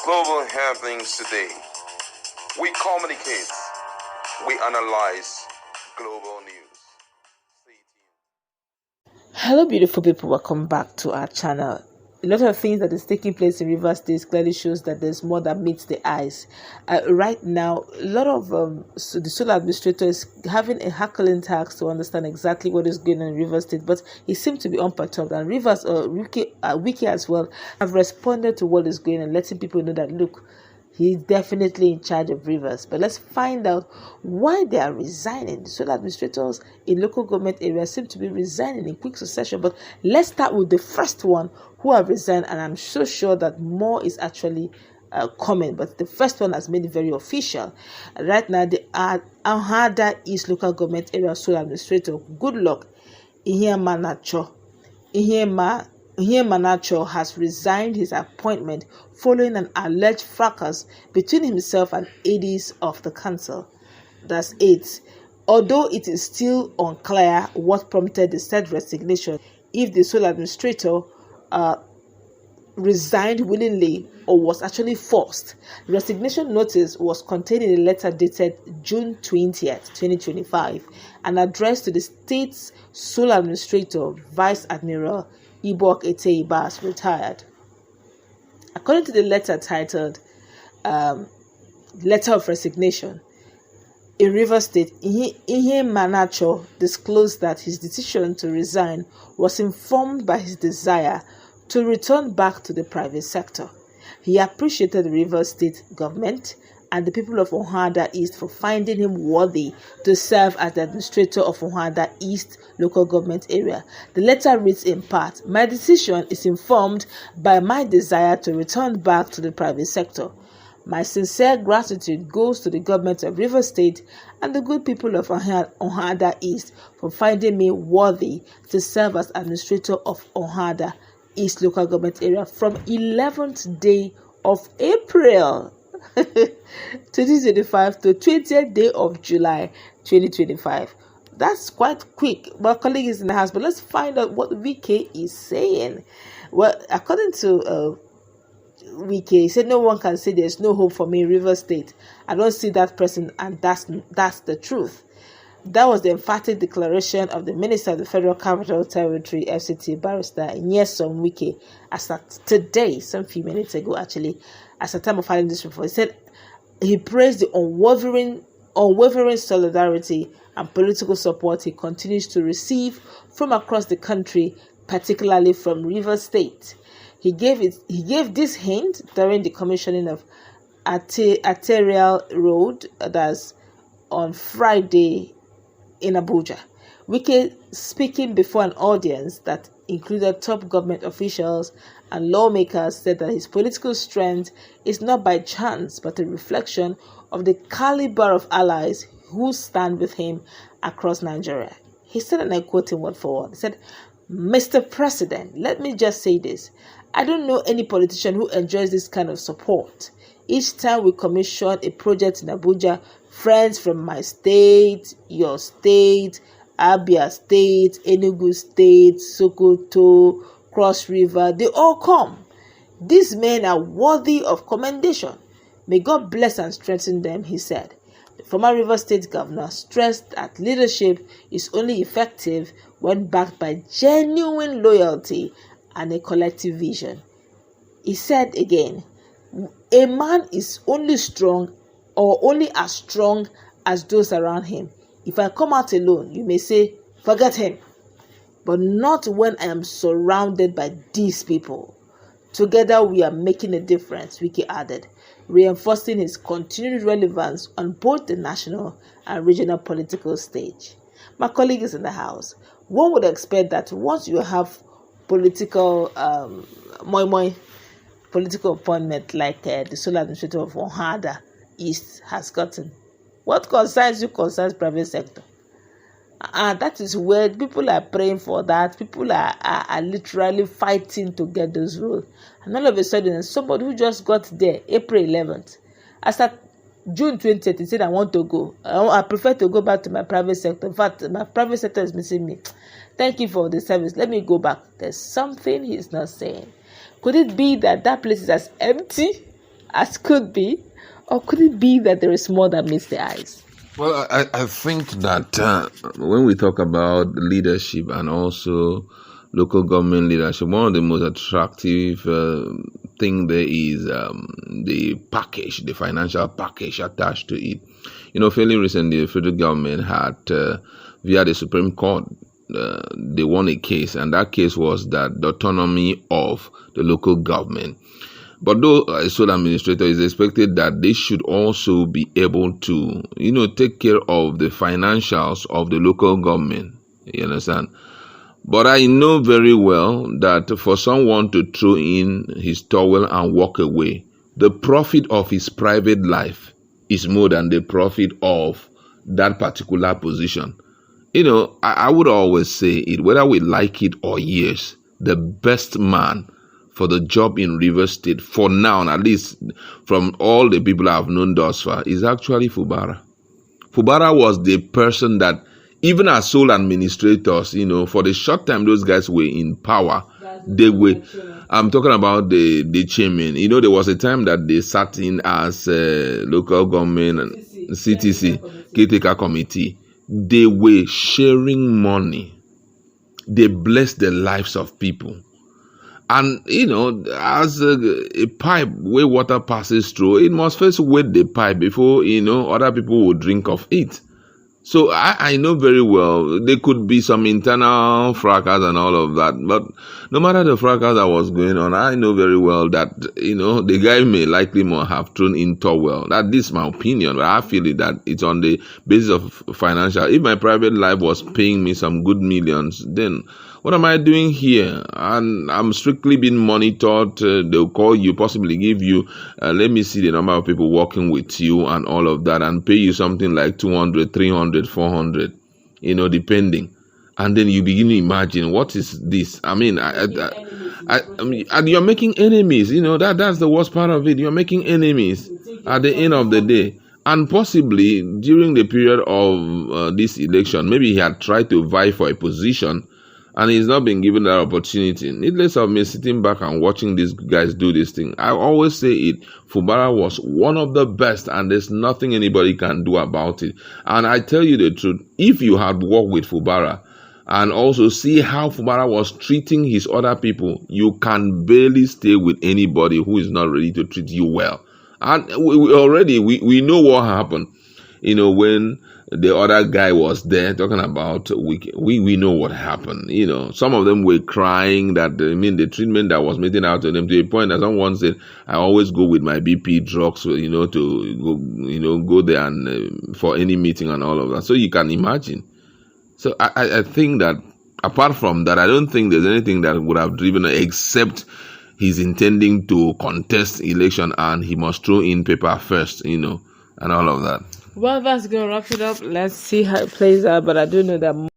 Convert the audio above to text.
Global happenings today. We communicate. We analyze global news. Stay tuned. Hello beautiful people, welcome back to our channel. A lot of things that is taking place in Rivers State clearly shows that there's more that meets the eyes. Right now, a lot of the sole administrator is having a hackling task to understand exactly what is going on in Rivers State, but he seems to be unperturbed. And Rivers, Wike as well, have responded to what is going on, letting people know that look, he's definitely in charge of Rivers. But let's find out why they are resigning. The sole administrators in local government areas seem to be resigning in quick succession. But let's start with the first one who have resigned, and I'm so sure that more is actually coming. But the first one has made it very official. Right now, the Ahoada East local government area sole administrator, good luck, Manacho has resigned his appointment following an alleged fracas between himself and aides of the council. That's it. Although it is still unclear what prompted the said resignation, if the sole administrator resigned willingly or was actually forced. The resignation notice was contained in a letter dated June 20th, 2025 and addressed to the state's sole administrator, Vice Admiral Ibok Eteibas, retired. According to the letter titled Letter of Resignation, in Rivers State, Ihe Manacho disclosed that his decision to resign was informed by his desire to return back to the private sector. He appreciated the Rivers State government and the people of Ahoada East for finding him worthy to serve as the administrator of Ahoada East local government area. The letter reads in part, "My decision is informed by my desire to return back to the private sector. My sincere gratitude goes to the government of Rivers State and the good people of Ahoada East for finding me worthy to serve as administrator of Ahoada East local government area from 11th day of April 2025 to 20th day of July 2025. That's quite quick. My colleague is in the house, but let's find out what VK is saying. Well, according to Wike, he said no one can say there's no hope for me in Rivers State. I don't see that person, and that's the truth. That was the emphatic declaration of the Minister of the Federal Capital Territory, FCT, Barrister Nyesom Wike, as at today, some few minutes ago actually, as the time of filing this report. He said he praised the unwavering solidarity and political support he continues to receive from across the country, particularly from Rivers State. He gave this hint during the commissioning of Arterial Road, that's on Friday in Abuja. Wike, speaking before an audience that included top government officials and lawmakers, said that his political strength is not by chance but a reflection of the caliber of allies who stand with him across Nigeria. He said, and I quote him word for word, he said, "Mr. President, let me just say this. I don't know any politician who enjoys this kind of support. Each time we commission a project in Abuja, friends from my state, your state, Abia State, Enugu State, Sokoto, Cross River, they all come. These men are worthy of commendation. May God bless and strengthen them," he said. The former Rivers State governor stressed that leadership is only effective when backed by genuine loyalty and a collective vision. He said again, "A man is only strong or only as strong as those around him. If I come out alone, you may say, forget him. But not when I am surrounded by these people. Together we are making a difference," Wike added, reinforcing his continued relevance on both the national and regional political stage. My colleague is in the house. One would expect that once you have political political appointment like the sole administrator of Ahoada East has gotten, what concerns you concerns private sector. And that is where people are praying for that. People are literally fighting to get those roles. And all of a sudden, somebody who just got there, April 11th, as at June 20th, he said, "I want to go. I prefer to go back to my private sector. In fact, my private sector is missing me. Thank you for the service. Let me go back." There's something he's not saying. Could it be that that place is as empty as could be? Or could it be that there is more that meets the eyes? Well, I think that when we talk about leadership and also local government leadership, one of the most attractive thing there is the package, the financial package attached to it. Fairly recently, the federal government had, via the Supreme Court, they won a case, and that case was that the autonomy of the local government. But though a sole administrator is expected that they should also be able to, take care of the financials of the local government. You understand? But I know very well that for someone to throw in his towel and walk away, the profit of his private life is more than the profit of that particular position. I would always say it, whether we like it or yes, the best man for the job in Rivers State, for now, at least from all the people I've known thus far, is actually Fubara. Fubara was the person that, even as sole administrators, for the short time those guys were in power, they were, I'm talking about the chairman. There was a time that they sat in as local government and CTC, caretaker committee. They were sharing money. They blessed the lives of people. And, as a pipe where water passes through, it must first wet the pipe before, other people will drink of it. So I know very well there could be some internal fracas and all of that. But no matter the fracas that was going on, I know very well that, the guy may likely more have thrown in towel. That is my opinion. But I feel it that it's on the basis of financial. If my private life was paying me some good millions, then what am I doing here? And I'm strictly being monitored. They'll call you, possibly give you, let me see the number of people working with you and all of that, and pay you something like 200, 300, 400, depending. And then you begin to imagine, what is this? I mean, and you're making enemies. That's the worst part of it. You're making enemies at the end of the day. And possibly during the period of this election, maybe he had tried to vie for a position, and he's not been given that opportunity. Needless of me sitting back and watching these guys do this thing. I always say it, Fubara was one of the best, and there's nothing anybody can do about it. And I tell you the truth, if you had worked with Fubara and also see how Fubara was treating his other people, you can barely stay with anybody who is not ready to treat you well. And we know what happened. When the other guy was there talking about Wike, we know what happened. Some of them were crying that, the treatment that was meted out to them, to a point that someone said, I always go with my BP drugs, to go there and for any meeting and all of that. So you can imagine. So I think that apart from that, I don't think there's anything that would have driven except he's intending to contest election and he must throw in paper first, and all of that. Well, that's going to wrap it up. Let's see how it plays out. But I do know that